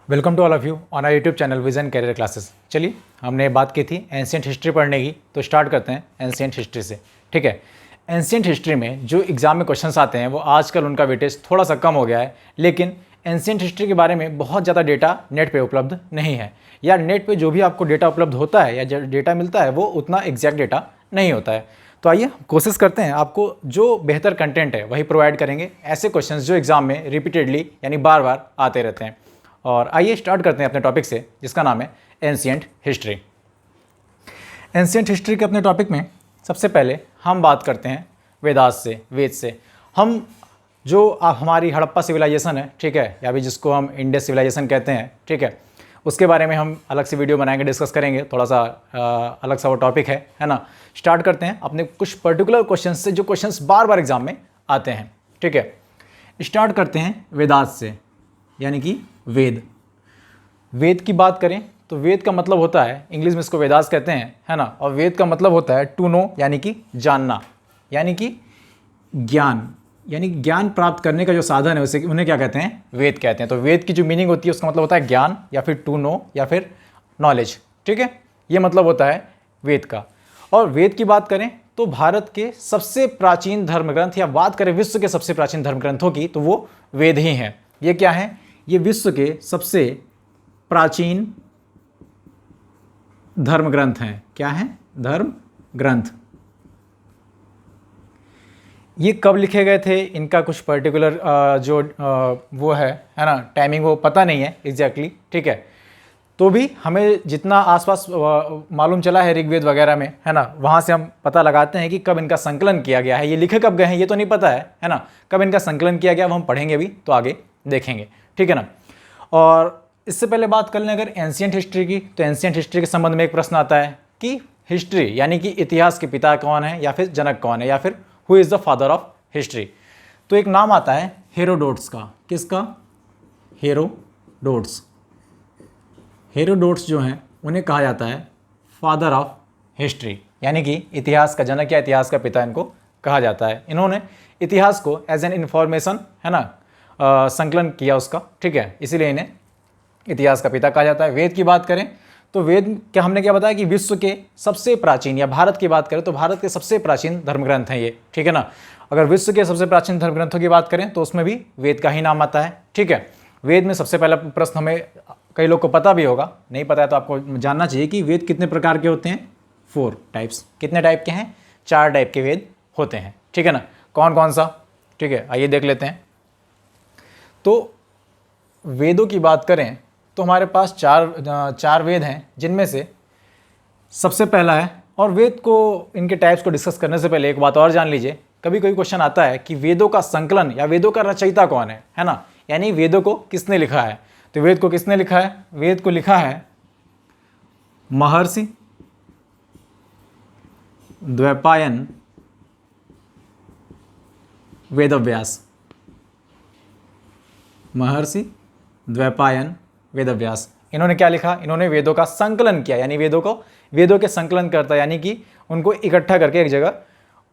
Welcome to all of you on our YouTube channel Vision Career Classes. चलिए, हमने बात की थी एंशियंट हिस्ट्री पढ़ने की, तो स्टार्ट करते हैं एंशियंट हिस्ट्री से। ठीक है, एंशियंट हिस्ट्री में जो एग्जाम में क्वेश्चंस आते हैं वो आजकल उनका वेटेज थोड़ा सा कम हो गया है, लेकिन एंशियंट हिस्ट्री के बारे में बहुत ज़्यादा डेटा नेट पे उपलब्ध नहीं है, या नेट पे जो भी आपको डेटा उपलब्ध होता है या डेटा मिलता है वो उतना एग्जैक्ट डेटा नहीं होता है। तो आइए कोशिश करते हैं आपको जो बेहतर कंटेंट है वही प्रोवाइड करेंगे, ऐसे क्वेश्चंस जो एग्जाम में रिपीटेडली यानी बार बार आते रहते हैं। और आइए स्टार्ट करते हैं अपने टॉपिक से, जिसका नाम है एंशियंट हिस्ट्री। एंशियंट हिस्ट्री के अपने टॉपिक में सबसे पहले हम बात करते हैं वेदास से, वेद से। हम जो हमारी हड़प्पा सिविलाइजेशन है, ठीक है, या भी जिसको हम इंडस सिविलाइजेशन कहते हैं, ठीक है, उसके बारे में हम अलग से वीडियो बनाएंगे, डिस्कस करेंगे, थोड़ा सा अलग सा वो टॉपिक है ना। स्टार्ट करते हैं अपने कुछ पर्टिकुलर क्वेश्चन से जो क्वेश्चंस बार बार एग्जाम में आते हैं। ठीक है, स्टार्ट करते हैं वेदास से, यानी कि वेद। वेद की बात करें तो वेद का मतलब होता है, इंग्लिश में इसको वेदास कहते हैं, है ना। और वेद का मतलब होता है टू नो, यानी कि जानना, यानी कि ज्ञान, यानी ज्ञान प्राप्त करने का जो साधन है उसे उन्हें क्या कहते हैं, वेद कहते हैं। तो वेद की जो मीनिंग होती है उसका मतलब होता है ज्ञान, या फिर टू नो, या फिर नॉलेज। ठीक है, ये मतलब होता है वेद का। और वेद की बात करें तो भारत के सबसे प्राचीन धर्मग्रंथ, या बात करें विश्व के सबसे प्राचीन धर्मग्रंथों की, तो वो वेद ही हैं। ये क्या है, ये विश्व के सबसे प्राचीन धर्म ग्रंथ हैं। क्या है, धर्म ग्रंथ। ये कब लिखे गए थे, इनका कुछ पर्टिकुलर जो वो है ना, टाइमिंग वो पता नहीं है एग्जैक्टली। ठीक है, तो भी हमें जितना आसपास मालूम चला है ऋग्वेद वगैरह में, है ना, वहाँ से हम पता लगाते हैं कि कब इनका संकलन किया गया है। ये लिखे कब गए हैं ये तो नहीं पता है ना, कब इनका संकलन किया गया वो हम पढ़ेंगे भी, तो आगे देखेंगे। ठीक है ना। और इससे पहले बात कर लें अगर एंशियंट हिस्ट्री की, तो एंशियंट हिस्ट्री के संबंध में एक प्रश्न आता है कि हिस्ट्री यानी कि इतिहास के पिता कौन है, या फिर जनक कौन है, या फिर who is the father of history. तो एक नाम आता है हेरोडोट्स का। किसका, हेरोडोट्स। हेरोडोट्स जो हैं उन्हें कहा जाता है फादर ऑफ हिस्ट्री, यानी कि इतिहास का जनक या इतिहास का पिता इनको कहा जाता है। इन्होंने इतिहास को एज एन इंफॉर्मेशन, है ना, संकलन किया उसका। ठीक है, इसीलिए इन्हें इतिहास का पिता कहा जाता है। वेद की बात करें तो वेद क्या हमने क्या बताया कि विश्व के सबसे प्राचीन, या भारत की बात करें तो भारत के सबसे प्राचीन धर्मग्रंथ हैं ये। ठीक है ना, अगर विश्व के सबसे प्राचीन धर्मग्रंथों की बात करें तो उसमें भी वेद का ही नाम आता है। ठीक है, वेद में सबसे पहला प्रश्न हमें कई लोग को पता भी होगा, नहीं पता है तो आपको जानना चाहिए कि वेद कितने प्रकार के होते हैं, 4 टाइप्स। कितने टाइप के हैं, 4 टाइप के वेद होते हैं। ठीक है ना, कौन कौन सा, ठीक है, आइए देख लेते हैं। तो वेदों की बात करें तो हमारे पास चार वेद हैं, जिनमें से सबसे पहला है। और वेद को, इनके टाइप्स को डिस्कस करने से पहले एक बात और जान लीजिए, कभी कोई क्वेश्चन आता है कि वेदों का संकलन या वेदों का रचयिता कौन है ना, यानी वेदों को किसने लिखा है। तो वेद को किसने लिखा है, वेद को लिखा है महर्षि द्वैपायन वेदव्यास। महर्षि द्वैपायन वेदव्यास, इन्होंने क्या लिखा, इन्होंने वेदों का संकलन किया, यानी वेदों के संकलन करता, यानी कि उनको इकट्ठा करके एक जगह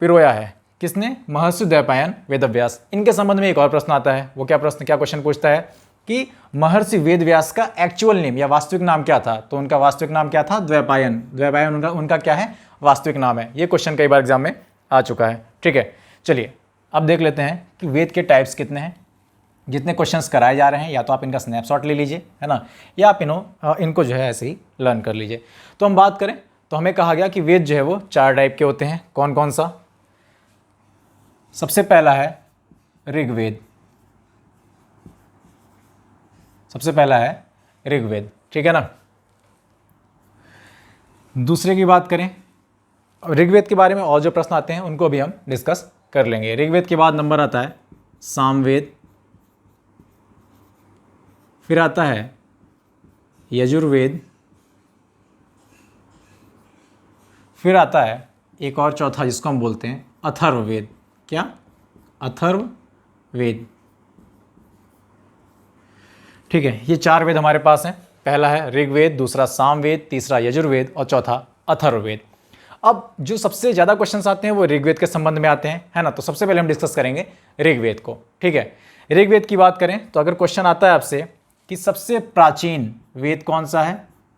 पिरोया है। किसने, महर्षि द्वैपायन वेदव्यास। इनके संबंध में एक और प्रश्न आता है, वो क्या प्रश्न, क्या क्वेश्चन पूछता है कि महर्षि वेदव्यास का एक्चुअल नेम या वास्तविक नाम क्या था। तो उनका वास्तविक नाम क्या था, द्वैपायन। द्वैपायन उनका क्या है, वास्तविक नाम है। ये क्वेश्चन कई बार एग्जाम में आ चुका है। ठीक है, चलिए अब देख लेते हैं कि वेद के टाइप्स कितने हैं। जितने क्वेश्चंस कराए जा रहे हैं, या तो आप इनका स्नैपशॉट ले लीजिए, है ना, या आप इनको जो है ऐसे ही लर्न कर लीजिए। तो हम बात करें तो हमें कहा गया कि वेद जो है वो 4 टाइप के होते हैं। कौन कौन सा, सबसे पहला है ऋग्वेद। सबसे पहला है ऋग्वेद। ठीक है ना। दूसरे की बात करें, ऋग्वेद के बारे में और जो प्रश्न आते हैं उनको भी हम डिस्कस कर लेंगे। ऋग्वेद के बाद नंबर आता है सामवेद, फिर आता है यजुर्वेद, फिर आता है एक और चौथा जिसको हम बोलते हैं अथर्ववेद। क्या, अथर्ववेद। ठीक है, ये 4 वेद हमारे पास हैं। पहला है ऋग्वेद, दूसरा सामवेद, तीसरा यजुर्वेद और चौथा अथर्ववेद। अब जो सबसे ज़्यादा क्वेश्चंस आते हैं वो ऋग्वेद के संबंध में आते हैं, है ना। तो सबसे पहले हम डिस्कस करेंगे ऋग्वेद को। ठीक है, ऋग्वेद की बात करें तो अगर क्वेश्चन आता है आपसे कि सबसे प्राचीन वेद कौन सा है,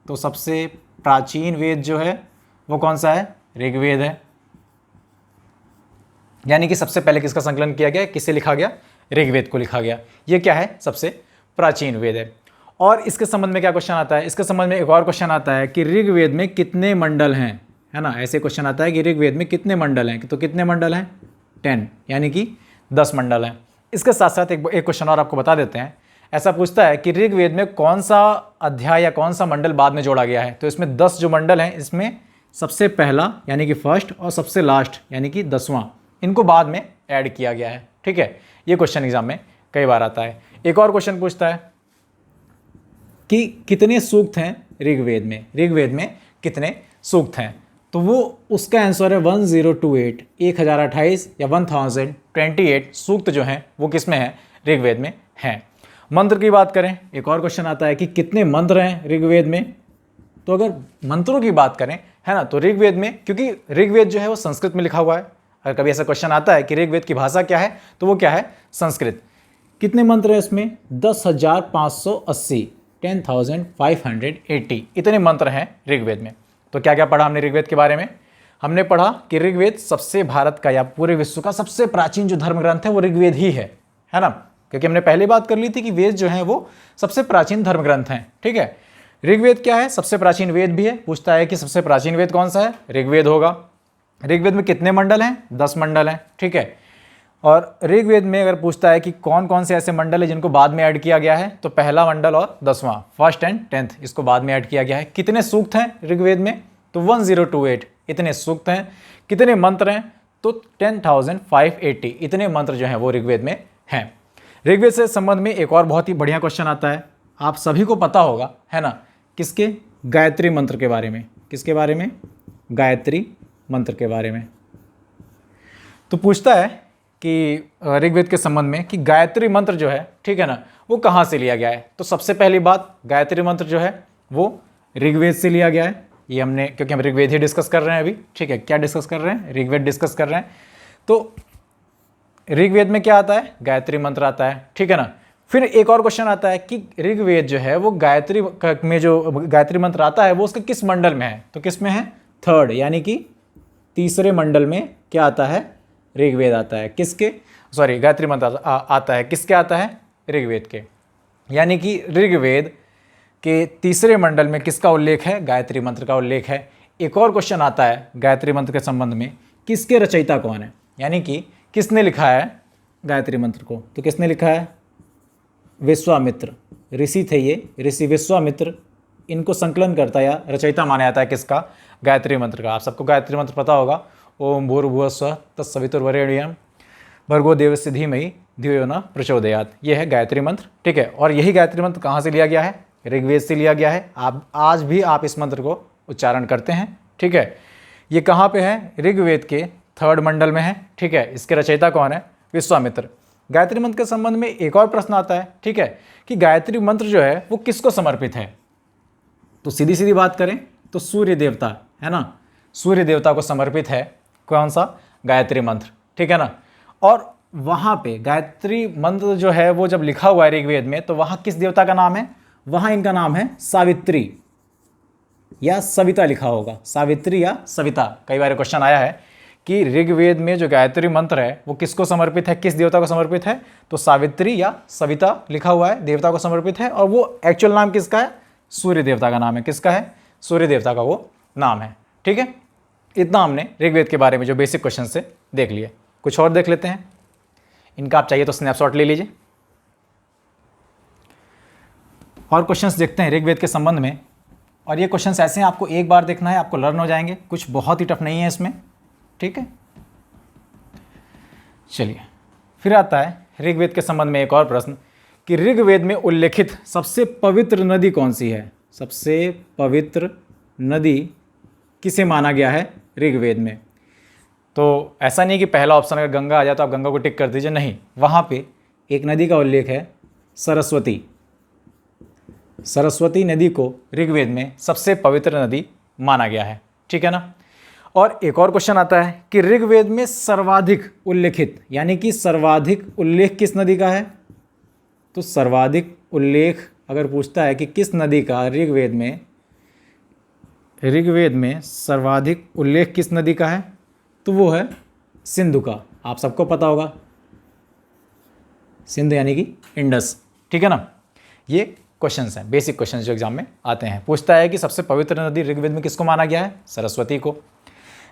तो सबसे प्राचीन वेद जो है वो कौन सा है, ऋग्वेद है। यानी कि सबसे पहले किसका संकलन किया गया, किसे लिखा गया, ऋग्वेद को लिखा गया। ये क्या है, सबसे प्राचीन वेद है। और इसके संबंध में क्या क्वेश्चन आता है, इसके संबंध में एक और क्वेश्चन आता है कि ऋग्वेद में कितने मंडल हैं, है ना। ऐसे क्वेश्चन आता है कि ऋग्वेद में कितने मंडल हैं, तो कितने मंडल हैं, 10, यानी कि 10 मंडल हैं। इसके साथ साथ एक क्वेश्चन और आपको बता देते हैं। ऐसा पूछता है कि ऋग्वेद में कौन सा अध्याय या कौन सा मंडल बाद में जोड़ा गया है, तो इसमें 10 जो मंडल हैं, इसमें सबसे पहला यानी कि फर्स्ट और सबसे लास्ट यानी कि 10वां, इनको बाद में ऐड किया गया है। ठीक है, ये क्वेश्चन एग्जाम में कई बार आता है। एक और क्वेश्चन पूछता है कि कितने सूक्त हैं ऋग्वेद में, ऋग्वेद में कितने सूक्त हैं, तो वो उसका आंसर है 1028, 1028 या 1028 सूक्त जो हैं वो किस में है, ऋग्वेद में हैं। मंत्र की बात करें, एक और क्वेश्चन आता है कि कितने मंत्र हैं ऋग्वेद में, तो अगर मंत्रों की बात करें, है ना, तो ऋग्वेद में, क्योंकि ऋग्वेद जो है वो संस्कृत में लिखा हुआ है, अगर कभी ऐसा क्वेश्चन आता है कि ऋग्वेद की भाषा क्या है, तो वो क्या है, संस्कृत। कितने मंत्र हैं इसमें, 10,580, 10,580, इतने मंत्र हैं ऋग्वेद में। तो क्या क्या पढ़ा हमने ऋग्वेद के बारे में, हमने पढ़ा कि ऋग्वेद सबसे भारत का या पूरे विश्व का सबसे प्राचीन जो धर्म ग्रंथ है वो ऋग्वेद ही है ना, क्योंकि हमने पहले बात कर ली थी कि वेद जो हैं वो सबसे प्राचीन धर्म ग्रंथ हैं। ठीक है, ऋग्वेद क्या है, सबसे प्राचीन वेद भी है। पूछता है कि सबसे प्राचीन वेद कौन सा है, ऋग्वेद होगा। ऋग्वेद में कितने मंडल हैं, 10 मंडल हैं। ठीक है, और ऋग्वेद में अगर पूछता है कि कौन कौन से ऐसे मंडल है जिनको बाद में ऐड किया गया है, तो पहला मंडल और 10वां, फर्स्ट एंड 10th, इसको बाद में ऐड किया गया है। कितने सूक्त हैं ऋग्वेद में, तो 1028 इतने सूक्त हैं। कितने मंत्र हैं, तो 10,580 इतने मंत्र जो हैं वो ऋग्वेद में हैं। ऋग्वेद से संबंध में एक और बहुत ही बढ़िया क्वेश्चन आता है, आप सभी को पता होगा, है ना, किसके, गायत्री मंत्र के बारे में। किसके बारे में, गायत्री मंत्र के बारे में। तो पूछता है कि ऋग्वेद के संबंध में कि गायत्री मंत्र जो है, ठीक है ना, वो कहाँ से लिया गया है। तो सबसे पहली बात, गायत्री मंत्र जो है वो ऋग्वेद से लिया गया है। ये हमने, क्योंकि हम ऋग्वेद ही डिस्कस कर रहे हैं अभी। ठीक है, क्या डिस्कस कर रहे हैं, ऋग्वेद डिस्कस कर रहे हैं। तो ऋग्वेद में क्या आता है, गायत्री मंत्र आता है। ठीक है ना, फिर एक और क्वेश्चन आता है कि ऋग्वेद जो है वो गायत्री में जो गायत्री मंत्र आता है वो उसके किस मंडल में है, तो किस में है, 3rd, यानी कि तीसरे मंडल में क्या आता है, ऋग्वेद आता है। किसके, सॉरी, गायत्री मंत्र आता है, किसके आता है, ऋग्वेद के। यानी कि ऋग्वेद के तीसरे मंडल में किसका उल्लेख है, गायत्री मंत्र का उल्लेख है। एक और क्वेश्चन आता है गायत्री मंत्र के संबंध में, किसके रचयिता कौन है, यानी कि किसने लिखा है गायत्री मंत्र को, तो किसने लिखा है, विश्वामित्र ऋषि थे ये, ऋषि विश्वामित्र इनको संकलन करता या रचयिता माना जाता है किसका, गायत्री मंत्र का। आप सबको गायत्री मंत्र पता होगा, ओम भूर्भुवस्सुवः तत्सवितुर्वरेण्यं भर्गो देवस्य धीमहि धियो यो न प्रचोदयात्, ये है गायत्री मंत्र। ठीक है, और यही गायत्री मंत्र कहाँ से लिया गया है, ऋग्वेद से लिया गया है। आप आज भी आप इस मंत्र को उच्चारण करते हैं। ठीक है, ये कहाँ पे है, ऋग्वेद के 3rd मंडल में है। ठीक है, इसके रचयिता कौन है, विश्वामित्र। गायत्री मंत्र के संबंध में एक और प्रश्न आता है, ठीक है, कि गायत्री मंत्र जो है वो किसको समर्पित है। तो सीधी सीधी बात करें तो सूर्य देवता, है ना, सूर्य देवता को समर्पित है कौन सा, गायत्री मंत्र। ठीक है ना, और वहाँ पे गायत्री मंत्र जो है वो जब लिखा हुआ है ऋग्वेद में, तो वहाँ किस देवता का नाम है, वहाँ इनका नाम है सावित्री या सविता लिखा होगा, सावित्री या सविता। कई बार क्वेश्चन आया है कि ऋग्वेद में जो गायत्री मंत्र है वो किसको समर्पित है, किस देवता को समर्पित है, तो सावित्री या सविता लिखा हुआ है, देवता को समर्पित है। और वो एक्चुअल नाम किसका है, सूर्य देवता का नाम है। किसका है, सूर्य देवता का वो नाम है। ठीक है, इतना हमने ऋग्वेद के बारे में जो बेसिक क्वेश्चन से देख लिए। कुछ और देख लेते हैं, इनका आप चाहिए तो स्नैपशॉट ले लीजिए। और क्वेश्चंस देखते हैं ऋग्वेद के संबंध में। और ये क्वेश्चंस ऐसे हैं, आपको एक बार देखना है, आपको लर्न हो जाएंगे, कुछ बहुत ही टफ नहीं है इसमें। ठीक है, चलिए फिर आता है ऋग्वेद के संबंध में एक और प्रश्न कि ऋग्वेद में उल्लेखित सबसे पवित्र नदी कौन सी है, सबसे पवित्र नदी किसे माना गया है ऋग्वेद में। तो ऐसा नहीं कि पहला ऑप्शन अगर गंगा आ जाए तो आप गंगा को टिक कर दीजिए, नहीं, वहाँ पे एक नदी का उल्लेख है, सरस्वती। सरस्वती नदी को ऋग्वेद में सबसे पवित्र नदी माना गया है। ठीक है ना, और एक और क्वेश्चन आता है कि ऋग्वेद में सर्वाधिक उल्लेखित, यानी कि सर्वाधिक उल्लेख किस नदी का है, तो सर्वाधिक उल्लेख अगर पूछता है कि किस नदी का ऋग्वेद में सर्वाधिक उल्लेख किस नदी का है, तो वो है सिंधु का। आप सबको पता होगा, सिंधु यानी कि इंडस, ठीक है ना। ये क्वेश्चंस हैं, बेसिक क्वेश्चंस जो एग्जाम में आते हैं। पूछता है कि सबसे पवित्र नदी ऋग्वेद में किसको माना गया है, सरस्वती को।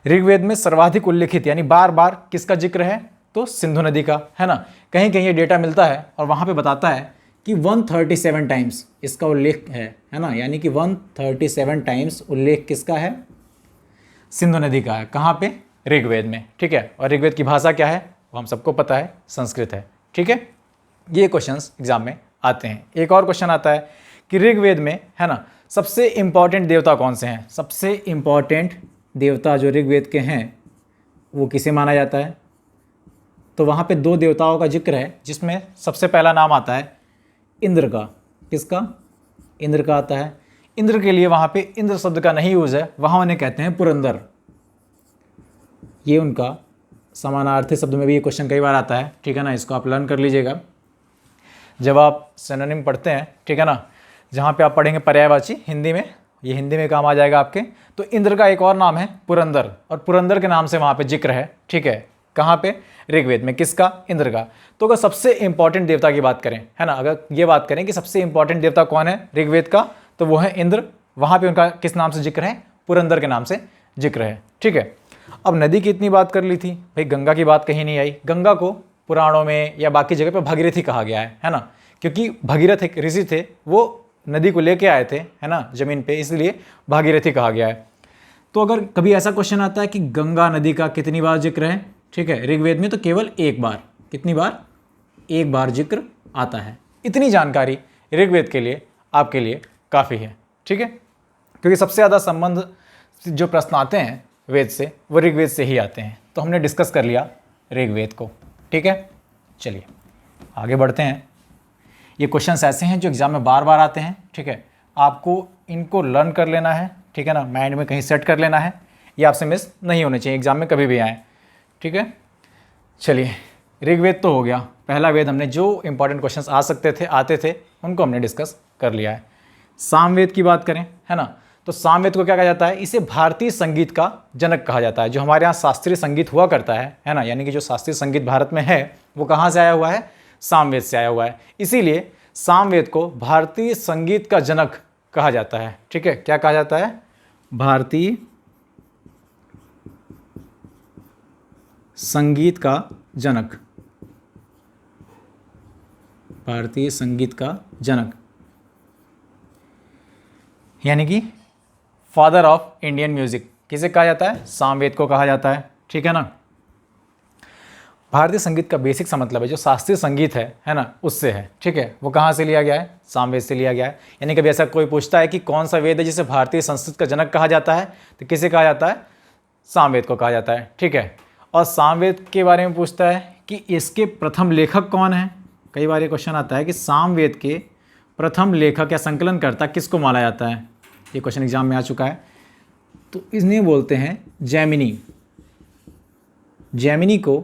ऋग्वेद में सर्वाधिक उल्लेखित यानी बार बार किसका जिक्र है, तो सिंधु नदी का, है ना। कहीं कहीं ये डेटा मिलता है और वहाँ पे बताता है कि 137 टाइम्स इसका उल्लेख है ना, यानी कि 137 टाइम्स उल्लेख किसका है, सिंधु नदी का है। कहाँ पे, ऋग्वेद में, ठीक है। और ऋग्वेद की भाषा क्या है, वो हम सबको पता है, संस्कृत है, ठीक है। ये क्वेश्चंस एग्जाम में आते हैं। एक और क्वेश्चन आता है कि ऋग्वेद में, है ना, सबसे इंपॉर्टेंट देवता कौन से हैं। सबसे इंपॉर्टेंट देवता जो ऋग्वेद के हैं वो किसे माना जाता है, तो वहाँ पे 2 देवताओं का जिक्र है, जिसमें सबसे पहला नाम आता है इंद्र का। किसका, इंद्र का आता है। इंद्र के लिए वहाँ पे इंद्र शब्द का नहीं यूज़ है, वहाँ उन्हें कहते हैं पुरंदर। ये उनका समानार्थी शब्द में भी ये क्वेश्चन कई बार आता है, ठीक है ना। इसको आप लर्न कर लीजिएगा जब आप सिनोनिम पढ़ते हैं, ठीक है ना। जहाँ पे आप पढ़ेंगे पर्यायवाची हिंदी में, ये हिंदी में काम आ जाएगा आपके। तो इंद्र का एक और नाम है पुरंदर, और पुरंदर के नाम से वहाँ पे जिक्र है, ठीक है। कहाँ पे, ऋग्वेद में। किसका, इंद्र का। तो अगर सबसे इंपॉर्टेंट देवता की बात करें, है ना, अगर ये बात करें कि सबसे इंपॉर्टेंट देवता कौन है ऋग्वेद का, तो वो है इंद्र। वहाँ पे उनका किस नाम से जिक्र है, पुरंदर के नाम से जिक्र है, ठीक है। अब नदी की इतनी बात कर ली थी, भाई गंगा की बात कहीं नहीं आई। गंगा को पुराणों में या बाकी जगह पे भागीरथी कहा गया है ना, क्योंकि भगीरथ एक ऋषि थे, वो नदी को लेके आए थे, है ना, जमीन पे, इसलिए भागीरथी कहा गया है। तो अगर कभी ऐसा क्वेश्चन आता है कि गंगा नदी का कितनी बार जिक्र है, ठीक है, ऋग्वेद में, तो केवल एक बार। कितनी बार, एक बार जिक्र आता है। इतनी जानकारी ऋग्वेद के लिए आपके लिए काफ़ी है, ठीक है, क्योंकि सबसे ज़्यादा संबंध जो प्रश्न आते हैं वेद से, वो ऋग्वेद से ही आते हैं। तो हमने डिस्कस कर लिया ऋग्वेद को, ठीक है। चलिए आगे बढ़ते हैं। ये क्वेश्चंस ऐसे हैं जो एग्जाम में बार बार आते हैं, ठीक है। आपको इनको लर्न कर लेना है, ठीक है ना, माइंड में कहीं सेट कर लेना है। ये आपसे मिस नहीं होने चाहिए, एग्जाम में कभी भी आए, ठीक है। चलिए, ऋग्वेद तो हो गया, पहला वेद। हमने जो इंपॉर्टेंट क्वेश्चंस आ सकते थे, आते थे, उनको हमने डिस्कस कर लिया है। सामवेद की बात करें, है ना, तो सामवेद को क्या कहा जाता है, इसे भारतीय संगीत का जनक कहा जाता है। जो हमारे यहाँ शास्त्रीय संगीत हुआ करता है ना, यानी कि जो शास्त्रीय संगीत भारत में है, वो कहाँ से आया हुआ है, सामवेद से आया हुआ है। इसीलिए सामवेद को भारतीय संगीत का जनक कहा जाता है, ठीक है। क्या कहा जाता है, भारतीय संगीत का जनक, भारतीय संगीत का जनक, यानी कि फादर ऑफ इंडियन म्यूजिक किसे कहा जाता है, सामवेद को कहा जाता है, ठीक है ना। भारतीय संगीत का बेसिक सा मतलब है जो शास्त्रीय संगीत है ना, उससे है, ठीक है। वो कहाँ से लिया गया है, सामवेद से लिया गया है। यानी कभी ऐसा कोई पूछता है कि कौन सा वेद है जिसे भारतीय संस्कृत का जनक कहा जाता है, तो किसे कहा जाता है, सामवेद को कहा जाता है, ठीक है। और सामवेद के बारे में पूछता है कि इसके प्रथम लेखक कौन है। कई बार ये क्वेश्चन आता है कि सामवेद के प्रथम लेखक या संकलनकर्ता किसको माना जाता है। ये क्वेश्चन एग्जाम में आ चुका है। तो इन्हें बोलते हैं जैमिनी। जैमिनी को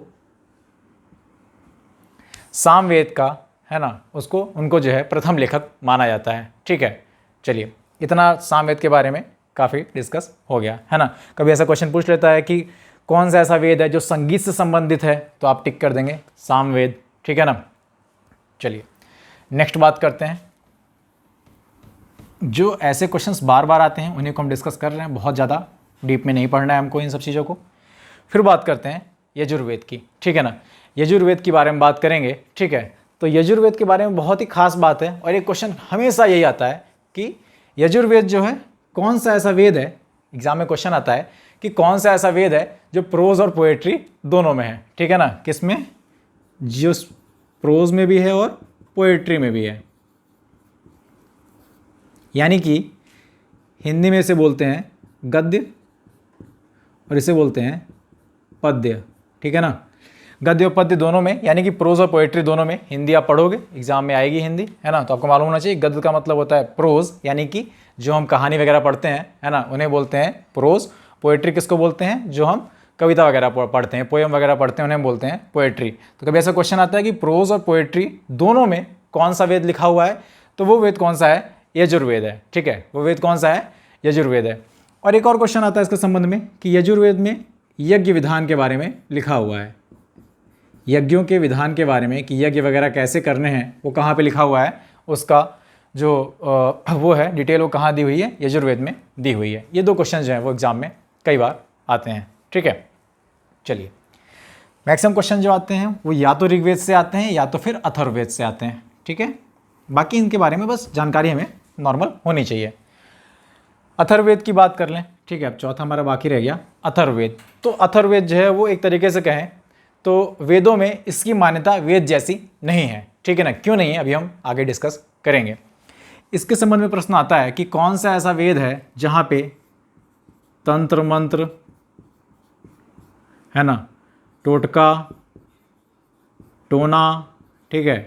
सामवेद का, है ना, उसको उनको जो है प्रथम लेखक माना जाता है, ठीक है। चलिए, इतना सामवेद के बारे में काफ़ी डिस्कस हो गया, है ना। कभी ऐसा क्वेश्चन पूछ लेता है कि कौन सा ऐसा वेद है जो संगीत से संबंधित है, तो आप टिक कर देंगे सामवेद, ठीक है ना। चलिए नेक्स्ट बात करते हैं। जो ऐसे क्वेश्चंस बार बार आते हैं उन्हीं को हम डिस्कस कर रहे हैं, बहुत ज़्यादा डीप में नहीं पढ़ना है हमको इन सब चीज़ों को। फिर बात करते हैं यजुर्वेद की, ठीक है ना। यजुर्वेद के बारे में बात करेंगे, ठीक है। तो यजुर्वेद के बारे में बहुत ही खास बात है, और एक क्वेश्चन हमेशा यही आता है कि यजुर्वेद जो है कौन सा ऐसा वेद है, एग्जाम में क्वेश्चन आता है कि कौन सा ऐसा वेद है जो प्रोज और पोएट्री दोनों में है, ठीक है ना। किस में, जो प्रोज में भी है और पोएट्री में भी है। यानी कि हिंदी में इसे बोलते हैं गद्य और इसे बोलते हैं पद्य, ठीक है ना। गद्य और पद्य दोनों में, यानी कि प्रोज और पोएट्री दोनों में। हिंदी आप पढ़ोगे, एग्जाम में आएगी हिंदी, है ना, तो आपको मालूम होना चाहिए। गद्य का मतलब होता है प्रोज, यानी कि जो हम कहानी वगैरह पढ़ते हैं, है ना, उन्हें बोलते हैं प्रोज। पोएट्री किसको बोलते हैं, जो हम कविता वगैरह पढ़ते हैं, पोएम वगैरह पढ़ते हैं, उन्हें बोलते हैं पोएट्री। तो कभी ऐसा क्वेश्चन आता है कि प्रोज और पोएट्री दोनों में कौन सा वेद लिखा हुआ है, तो वो वेद कौन सा है? यजुर्वेद है। ठीक है, वो वेद कौन सा है? यजुर्वेद है। और एक और क्वेश्चन आता है इसके संबंध में कि यजुर्वेद में यज्ञ विधान के बारे में लिखा हुआ है, यज्ञों के विधान के बारे में कि यज्ञ वगैरह कैसे करने हैं वो कहाँ पे लिखा हुआ है, उसका जो वो है डिटेल वो कहाँ दी हुई है? यजुर्वेद में दी हुई है। ये 2 क्वेश्चन जो हैं वो एग्जाम में कई बार आते हैं। ठीक है, चलिए मैक्सिमम क्वेश्चन जो आते हैं वो या तो ऋग्वेद से आते हैं या तो फिर अथर्ववेद से आते हैं। ठीक है, बाकी इनके बारे में बस जानकारी हमें नॉर्मल होनी चाहिए। अथर्ववेद की बात कर लें। ठीक है, अब चौथा हमारा बाकी रह गया अथर्ववेद। तो अथर्ववेद जो है वो एक तरीके से कहें तो वेदों में इसकी मान्यता वेद जैसी नहीं है। ठीक है ना, क्यों नहीं है अभी हम आगे डिस्कस करेंगे। इसके संबंध में प्रश्न आता है कि कौन सा ऐसा वेद है जहाँ पे तंत्र मंत्र है ना, टोटका टोना, ठीक है,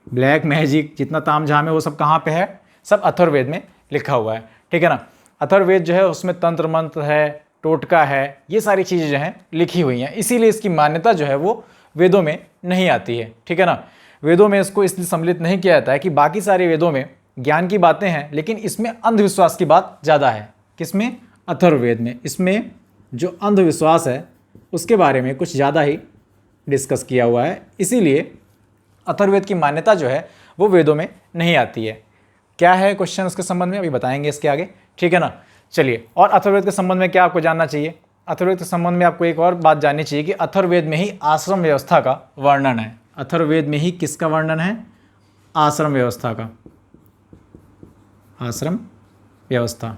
ब्लैक मैजिक, जितना तामझाम है वो सब कहाँ पे है? सब अथर्ववेद में लिखा हुआ है। ठीक है ना, अथर्ववेद जो है उसमें तंत्र मंत्र है, टोटका है, ये सारी चीज़ें जो हैं लिखी हुई हैं, इसीलिए इसकी मान्यता जो है वो वेदों में नहीं आती है। ठीक है ना, वेदों में इसको इसलिए सम्मिलित नहीं किया जाता है कि बाकी सारे वेदों में ज्ञान की बातें हैं लेकिन इसमें अंधविश्वास की बात ज़्यादा है। किसमें? अथर्ववेद में। इसमें जो अंधविश्वास है उसके बारे में कुछ ज़्यादा ही डिस्कस किया हुआ है, इसीलिए अथर्ववेद की मान्यता जो है वो वेदों में नहीं आती है। क्या है क्वेश्चन उसके संबंध में अभी बताएंगे इसके आगे। ठीक है ना, चलिए। और अथर्ववेद के संबंध में क्या आपको जानना चाहिए? अथर्ववेद के संबंध में आपको एक और बात जाननी चाहिए कि अथर्ववेद में ही आश्रम व्यवस्था का वर्णन है। अथर्ववेद में ही किसका वर्णन है? आश्रम व्यवस्था का। आश्रम व्यवस्था।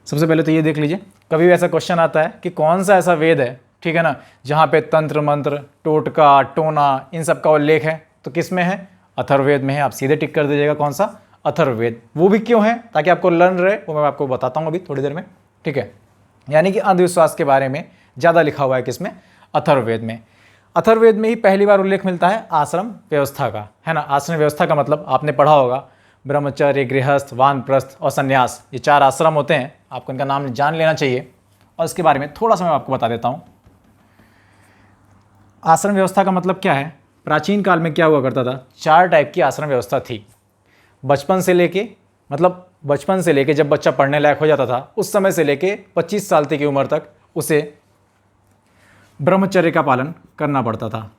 सबसे पहले तो ये देख लीजिए, कभी भी ऐसा क्वेश्चन आता है कि कौन सा ऐसा वेद है, ठीक है ना, जहाँ पे तंत्र मंत्र टोटका टोना इन सब का उल्लेख है, तो किस में है? अथर्ववेद में है। आप सीधे टिक कर दीजिएगा कौन सा? अथर्ववेद। वो भी क्यों है? ताकि आपको लर्न रहे, वो मैं आपको बताता हूँ अभी थोड़ी देर में। ठीक है, यानी कि अंधविश्वास के बारे में ज़्यादा लिखा हुआ है किसमें? अथर्ववेद में। अथर्ववेद में ही पहली बार उल्लेख मिलता है आश्रम व्यवस्था का, है ना। आश्रम व्यवस्था का मतलब आपने पढ़ा होगा, ब्रह्मचर्य, गृहस्थ, वानप्रस्थ और संन्यास, ये 4 आश्रम होते हैं। आपको इनका नाम जान लेना चाहिए और इसके बारे में थोड़ा सा मैं आपको बता देता हूँ। आश्रम व्यवस्था का मतलब क्या है? प्राचीन काल में क्या हुआ करता था? 4 टाइप की आश्रम व्यवस्था थी। बचपन से लेके, मतलब बचपन से लेके जब बच्चा पढ़ने लायक हो जाता था उस समय से लेके 25 साल तक की उम्र तक उसे ब्रह्मचर्य का पालन करना पड़ता था।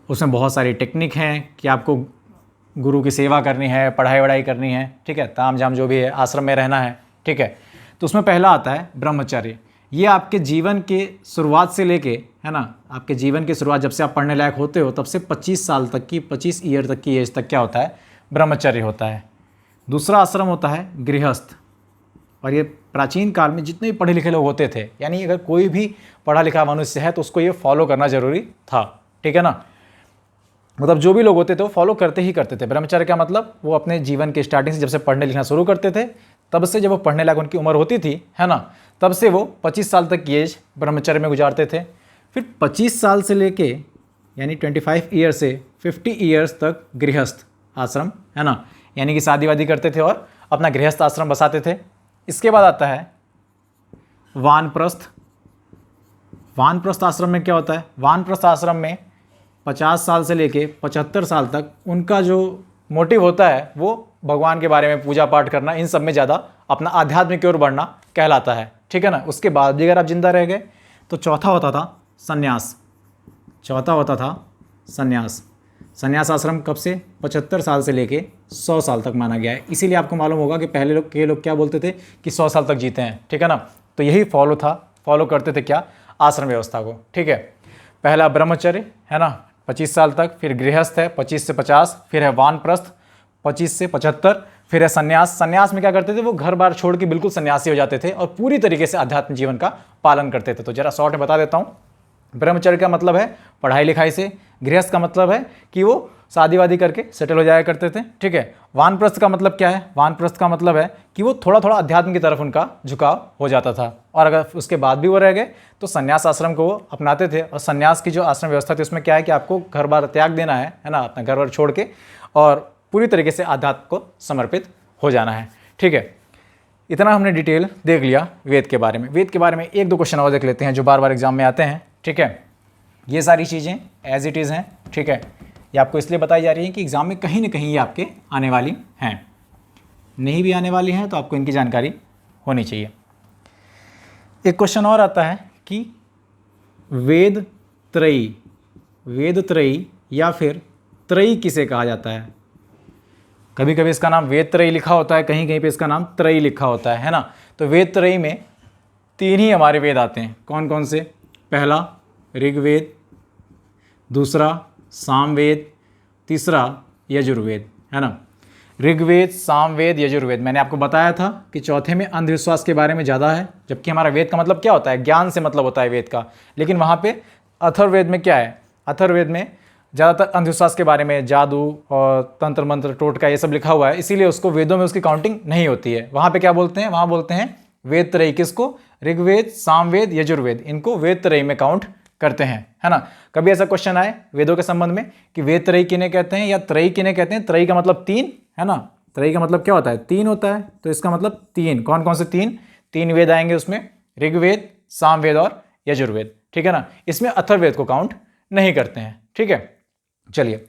उसमें बहुत सारी टेक्निक हैं कि आपको गुरु की सेवा करनी है, पढ़ाई वढ़ाई करनी है, ठीक है, ताम झाम जो भी है, आश्रम में रहना है, ठीक है। तो उसमें पहला आता है ब्रह्मचर्य। ये आपके जीवन के शुरुआत से लेके, है ना, आपके जीवन की शुरुआत जब से आप पढ़ने लायक होते हो तब से 25 साल तक की, 25 ईयर तक की एज तक क्या होता है? ब्रह्मचर्य होता है। दूसरा आश्रम होता है गृहस्थ, और ये प्राचीन काल में जितने भी पढ़े लिखे लोग होते थे, यानी अगर कोई भी पढ़ा लिखा मनुष्य है तो उसको ये फॉलो करना जरूरी था, ठीक है ना। मतलब जो भी लोग होते थे वो फॉलो करते ही करते थे। ब्रह्मचर्य का मतलब वो अपने जीवन के स्टार्टिंग से जब से पढ़ने लिखना शुरू करते थे तब से जब वो पढ़ने लायक उनकी उम्र होती थी, है ना, तब से वो 25 साल तक की एज ब्रह्मचर्य में गुजारते थे। फिर 25 साल से लेके यानी 25 ईयर से 50 ईयर्स तक गृहस्थ आश्रम, है ना, यानी कि शादी वादी करते थे और अपना गृहस्थ आश्रम बसाते थे। इसके बाद आता है वानप्रस्थ। वानप्रस्थ आश्रम में क्या होता है? वानप्रस्थ आश्रम में 50 साल से लेके 75 साल तक उनका जो मोटिव होता है वो भगवान के बारे में पूजा पाठ करना, इन सब में ज़्यादा अपना आध्यात्मिक की ओर बढ़ना कहलाता है, ठीक है ना। उसके बाद भी अगर आप जिंदा रह गए तो चौथा होता था संन्यास। चौथा होता था संन्यास। संन्यास आश्रम कब से? 75 साल से लेके 100 साल तक माना गया है। इसीलिए आपको मालूम होगा कि पहले लोग के लोग क्या बोलते थे कि 100 साल तक जीते हैं, ठीक है ना। तो यही फॉलो करते थे क्या? आश्रम व्यवस्था को, ठीक है। पहला ब्रह्मचर्य, है ना, 25 साल तक, फिर गृहस्थ है 25 से 50, फिर है वानप्रस्थ 25 से 75, फिर है संन्यास। संन्यास में क्या करते थे? वो घर बार छोड़ के बिल्कुल सन्यासी हो जाते थे और पूरी तरीके से आध्यात्म जीवन का पालन करते थे। तो जरा शॉर्ट में बता देता हूँ। ब्रह्मचर्य का मतलब है पढ़ाई लिखाई से, गृहस्थ का मतलब है कि वो शादी वादी करके सेटल हो जाया करते थे, ठीक है। वानप्रस्थ का मतलब क्या है? वानप्रस्थ का मतलब है कि वो थोड़ा थोड़ा अध्यात्म की तरफ उनका झुकाव हो जाता था, और अगर उसके बाद भी वो रह गए तो संन्यास आश्रम को वो अपनाते थे। और संन्यास की जो आश्रम व्यवस्था थी उसमें क्या है कि आपको घर बार त्याग देना है ना, अपना घर बार छोड़ के, और पूरी तरीके से आध्यात्म को समर्पित हो जाना है, ठीक है। इतना हमने डिटेल देख लिया वेद के बारे में। वेद के बारे में 1-2 क्वेश्चन और देख लेते हैं जो बार बार एग्जाम में आते हैं, ठीक है। ये सारी चीज़ें एज इट इज़ हैं, ठीक है। ये आपको इसलिए बताई जा रही है कि एग्ज़ाम में कहीं ना कहीं ये आपके आने वाली हैं, नहीं भी आने वाली हैं तो आपको इनकी जानकारी होनी चाहिए। एक क्वेश्चन और आता है कि वेद त्रयी या फिर त्रयी किसे कहा जाता है। कभी कभी इसका नाम वेद त्रयी लिखा होता है, कहीं कहीं पे इसका नाम त्रयी लिखा होता है ना। तो वेद त्रयी में 3 ही हमारे वेद आते हैं। कौन कौन से? पहला ऋग्वेद, दूसरा सामवेद, तीसरा यजुर्वेद, है ना। ऋग्वेद, सामवेद, यजुर्वेद। मैंने आपको बताया था कि चौथे में अंधविश्वास के बारे में ज़्यादा है, जबकि हमारा वेद का मतलब क्या होता है? ज्ञान से मतलब होता है वेद का। लेकिन वहाँ पे अथर्ववेद में क्या है? अथर्ववेद में ज़्यादातर अंधविश्वास के बारे में, जादू और तंत्र मंत्र, टोटका, ये सब लिखा हुआ है, इसीलिए उसको वेदों में उसकी काउंटिंग नहीं होती है। वहाँ पे क्या बोलते हैं? वहाँ बोलते हैं वेद त्रयी। किसको? ऋग्वेद, सामवेद, यजुर्वेद, इनको वेद त्रयी में काउंट करते हैं, है ना। कभी ऐसा क्वेश्चन आए वेदों के संबंध में कि वेद त्रयी किन्हें कहते हैं या त्रयी किन्हें कहते हैं? त्रयी का मतलब 3, है ना। त्रयी का मतलब क्या होता है? 3 होता है, तो इसका मतलब 3। कौन कौन से 3 वेद आएंगे उसमें? ऋग्वेद, सामवेद और यजुर्वेद, ठीक है ना। इसमें अथर्ववेद को काउंट नहीं करते हैं, ठीक है। चलिए,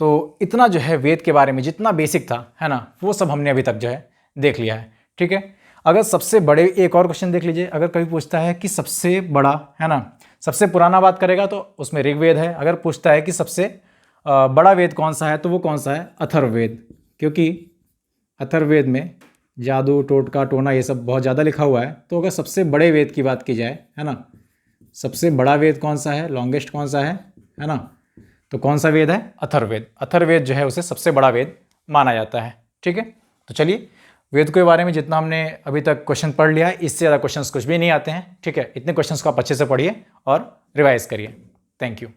तो इतना जो है वेद के बारे में जितना बेसिक था, है ना, वो सब हमने अभी तक जो है देख लिया है, ठीक है। अगर सबसे बड़े, एक और क्वेश्चन देख लीजिए, अगर कभी पूछता है कि सबसे बड़ा, है ना, सबसे पुराना बात करेगा तो उसमें ऋग्वेद है। अगर पूछता है कि सबसे बड़ा वेद कौन सा है तो वो कौन सा है? अथर्ववेद, क्योंकि अथर्ववेद में जादू, टोटका, टोना ये सब बहुत ज़्यादा लिखा हुआ है। तो अगर सबसे बड़े वेद की बात की जाए, है ना, सबसे बड़ा वेद कौन सा है, लॉन्गेस्ट कौन सा है ना, तो कौन सा वेद है? अथर्ववेद। अथर्ववेद जो है उसे सबसे बड़ा वेद माना जाता है, ठीक है। तो चलिए, वेद के बारे में जितना हमने अभी तक क्वेश्चन पढ़ लिया है, इससे ज़्यादा क्वेश्चंस कुछ भी नहीं आते हैं, ठीक है। इतने क्वेश्चंस को आप अच्छे से पढ़िए और रिवाइज करिए। Thank you.